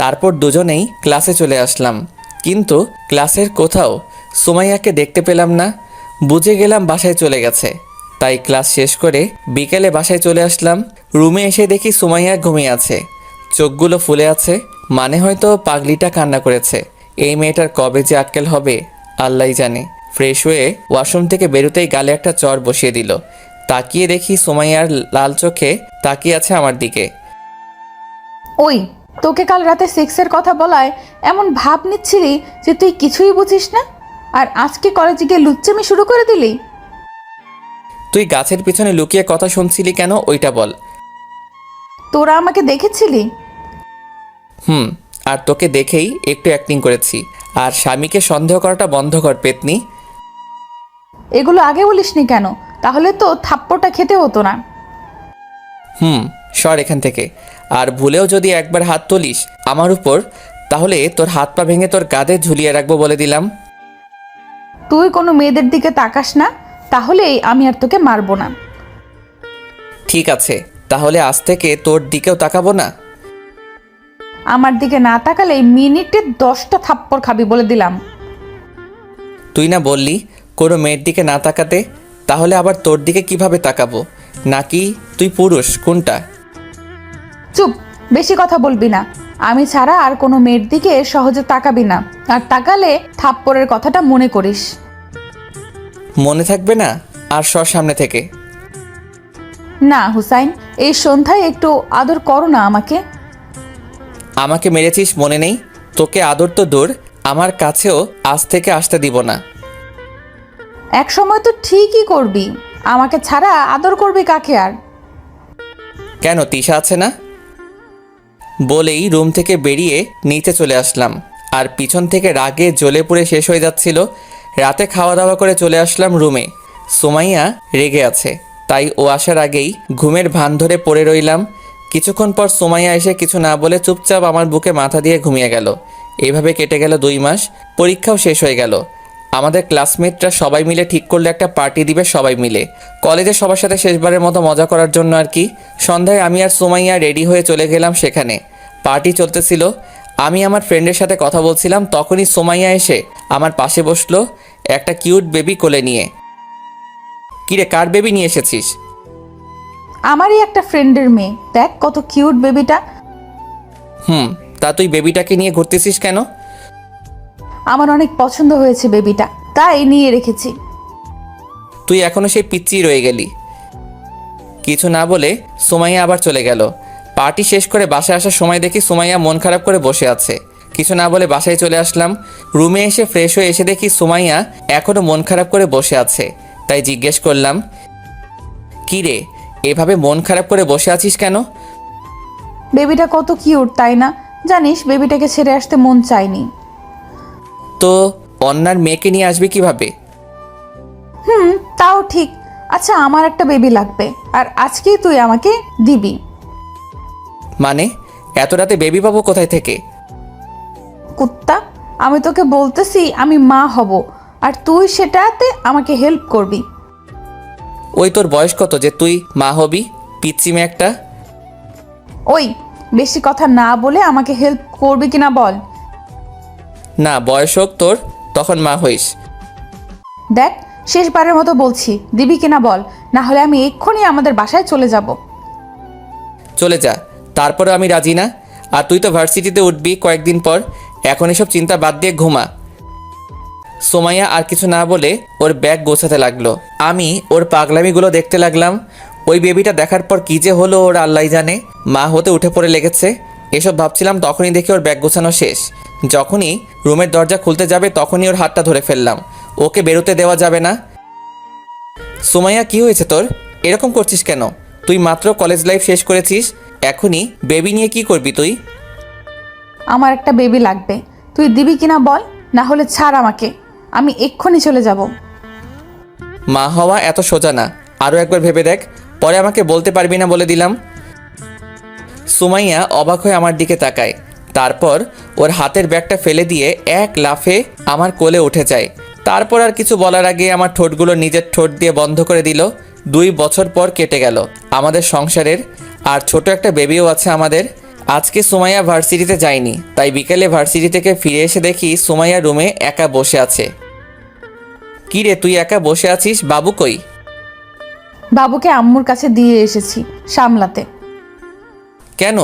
তারপর দুজনেই ক্লাসে চলে আসলাম, কিন্তু ক্লাসের কোথাও সুমাইয়াকে দেখতে পেলাম না। বুঝে গেলাম বাসায় চলে গেছে, তাই ক্লাস শেষ করে বিকেলে বাসায় চলে আসলাম। রুমে এসে দেখি সুমাইয়া ঘুমিয়ে আছে, চোখগুলো ফুলে আছে, মানে হয়তো পাগলিটা কান্না করেছে। এই মেয়েটার কবে যে আক্কেল হবে আল্লাহই জানে। ফ্রেশ হয়ে ওয়াশরুম থেকে বেরোতেই গালে একটা চর বসিয়ে দিল। তাকিয়ে দেখি সুমাইয়ার লাল চোখে তাকিয়ে আছে আমার দিকে। ওই, তোকে কাল রাতে সেক্সের কথা বলায় এমন ভাব নিচ্ছিলি যে তুই কিছুই বুঝিস না, আর আজকে কলেজে গিয়ে লুচ্চামি শুরু করে দিলি। তুই গাছের পিছনে লুকিয়ে কথা শুনছিলি কেন ওইটা বল। তোরা আমাকে দেখেছিলি? আর তোকে দেখেই একটু অ্যাক্টিং করেছি। আর স্বামীকে সন্দেহ করাটা বন্ধ কর পেতনি। এগুলো আগে বলিসনি কেন? তাহলে তো থাপ্পড়টা খেতে হতো না। সর এখান থেকে। আর ভুলেও যদি একবার হাত তুলিস আমার উপর, তাহলে তোর হাত পা ভেঙে তোর গাদে ঝুলিয়ে রাখবো বলে দিলাম। তুই কোনো মেয়েদের দিকে তাকাস না, তাহলেই আমি আর তোকে মারবো না। ঠিক আছে, তাহলে আজ থেকে তোর দিকেও তাকাবো না। আমার দিকে না তাকালে মিনিটে 10টা থাপ্পড় খাবি বলে দিলাম। তুই না বললি কোনো মেয়ের দিকে না তাকাতে, তাহলে আবার তোর দিকে কিভাবে তাকাবো? নাকি তুই পুরুষ, কোনটা? চুপ, বেশি কথা বলবি না। আমি ছাড়া আর কোনো মেয়ের দিকে সহজে তাকাবি না, আর তাকালে থাপ্পড়ের কথাটা মনে করিস। মনে থাকবে না? আর সর সামনে থেকে। না হুসাইন, এই সন্ধ্যায় একটু আদর করো না আমাকে। আমাকে মেরেছিস মনে নেই? তোকে আদর তো দূর, আমার কাছেও আজ থেকে আসতে দিব না। এক সময় তো ঠিকই করবি, আমাকে ছাড়া আদর করবি কাকে আর? কেন, তিশা আছে না? বলেই রুম থেকে বেরিয়ে নিচে চলে আসলাম, আর পিছন থেকে রাগে জ্বলে পুড়ে শেষ হয়ে যাচ্ছিল। রাতে খাওয়া দাওয়া করে চলে আসলাম রুমে। সুমাইয়া রেগে আছে, তাই ও আসার আগেই ঘুমের ভান ধরে পড়ে রইলাম। কিছুক্ষণ পর সুমাইয়া এসে কিছু না বলে চুপচাপ আমার বুকে মাথা দিয়ে ঘুমিয়ে গেল। এইভাবে কেটে গেল 2 মাস। পরীক্ষাও শেষ হয়ে গেল। আমাদের ক্লাসমেটরা সবাই মিলে ঠিক করলো একটা পার্টি দিবে সবাই মিলে, কলেজে সবার সাথে শেষবারের মতো মজা করার জন্য আর কি। সন্ধ্যায় আমি আর সুমাইয়া রেডি হয়ে চলে গেলাম সেখানে। পার্টি চলতেছিল, আমি আমার ফ্রেন্ডের সাথে কথা বলছিলাম, তখনই সুমাইয়া এসে আমার পাশে বসলো একটা কিউট বেবি কোলে নিয়ে। কিরে, কার বেবি নিয়ে এসেছিস? আমারই একটা ফ্রেন্ডের মেয়ে, দেখ কত কিউট বেবিটা। তা তুই বেবিটাকে নিয়ে ঘুরতেছিস কেন? আমার অনেক পছন্দ হয়েছে বেবিটা, তাই নিয়ে রেখেছি। তুই এখনো সেই পিচ্চিই রয়ে গেলি। কিছু না বলে সুমাইয়া আবার চলে গেল। পার্টি শেষ করে বাসায় আসার সময় দেখি সুমাইয়া মন খারাপ করে বসে আছে। কিছু না বলে বাসায় চলে আসলাম। রুমে এসে ফ্রেশ হয়ে এসে দেখি সুমাইয়া এখনও মন খারাপ করে বসে আছে। তাই জিজ্ঞেস করলাম, কী রে, এভাবে মন খারাপ করে বসে আছিস কেন? বেবিটা কত কিউট তাই না? জানিস বেবিটাকে ছেড়ে আসতে মন চায়নি। তো অন্যার মেয়েকে নিয়ে আসবি কিভাবে? তাও ঠিক। আচ্ছা, আমার একটা বেবি লাগবে, আর আজকেই তুই আমাকে দিবি। মানে এত রাতে বেবি পাবো কোথায় থেকে? কুত্তা, আমি তোকে বলতেছি আমি মা হব, আর তুই সেটাতে আমাকে হেল্প করবি। ওই তোর বয়স কত যে তুই মা হবি, পিচ্চি মেয়ে একটা? ওই, বেশি কথা না বলে আমাকে হেল্প করবি কিনা বল। না, বয়স হোক তোর, তখন মা হইস। দেখ, শেষবারের মতো বলছি, দিবি কিনা বল, না হলে আমি এক্ষুনি আমাদের বাসায় চলে যাব। চলে যা, তারপরে আমি রাজি না। আর তুই তো ভার্সিটিতে উঠবি কয়েকদিন পর, এখন এসব চিন্তা বাদ দিয়ে ঘুমা। সোমাইয়া আর কিছু না বলে ওর ব্যাগ গোছাতে লাগলো। আমি ওর পাগলামিগুলো দেখতে লাগলাম। ওই বেবিটা দেখার পর কী যে হলো ওর আল্লাহ জানে। মা হতে উঠে পড়ে লেগেছে। এসব ভাবছিলাম, তখনই দেখি ওর ব্যাগ গোছানো শেষ। যখনই রুমের দরজা খুলতে যাবে তখনই ওর হাতটা ধরে ফেললাম। ওকে বেরোতে দেওয়া যাবে না। সোমাইয়া, কি হয়েছে তোর? এরকম করছিস কেন? তুই মাত্র কলেজ লাইফ শেষ করেছিস, এখনই বেবি নিয়ে কি করবি তুই? আমার একটা বেবি লাগবে, তুই দিবি কিনা বল, না হলে ছাড় আমাকে, আমি এক্ষুনি চলে যাব। মা হওয়া এত সোজা না, আরও একবার ভেবে দেখ, পরে আমাকে বলতে পারবি না বলে দিলাম। সুমাইয়া অবাক হয়ে আমার দিকে তাকায়, তারপর ওর হাতের ব্যাগটা ফেলে দিয়ে এক লাফে আমার কোলে উঠে যায়। তারপর আর কিছু বলার আগে আমার ঠোঁটগুলো নিজের ঠোঁট দিয়ে বন্ধ করে দিল। 2 বছর পর কেটে গেল আমাদের সংসারের, আর ছোট একটা বেবিও আছে আমাদের। আজকে সুমাইয়া ভার্সিটিতে যায়নি, তাই বিকেলে ভার্সিটি থেকে ফিরে এসে দেখি সুমাইয়া রুমে একা বসে আছে। কি রে, তুই একা বসে আছিস? বাবু কই? বাবুকে আম্মুর কাছে দিয়ে এসেছি সামলাতে। কেন?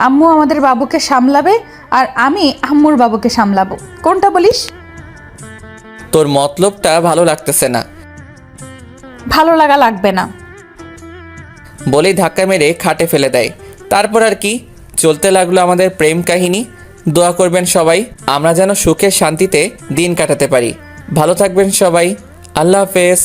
আম্মু আমাদের বাবুকে সামলাবে, আর আমি আম্মুর বাবুকে সামলাবো। কোনটা বলিস? তোর মতলবটা ভালো লাগতেছে না। ভালো লাগা লাগবে না। বলেই ধাক্কা মেরে খাটে ফেলে দেয়। তারপর আর কি, চলতে লাগলো আমাদের প্রেম কাহিনী। দোয়া করবেন সবাই, আমরা যেন সুখে শান্তিতে দিন কাটাতে পারি। ভালো থাকবেন সবাই। আল্লাহ হাফেজ।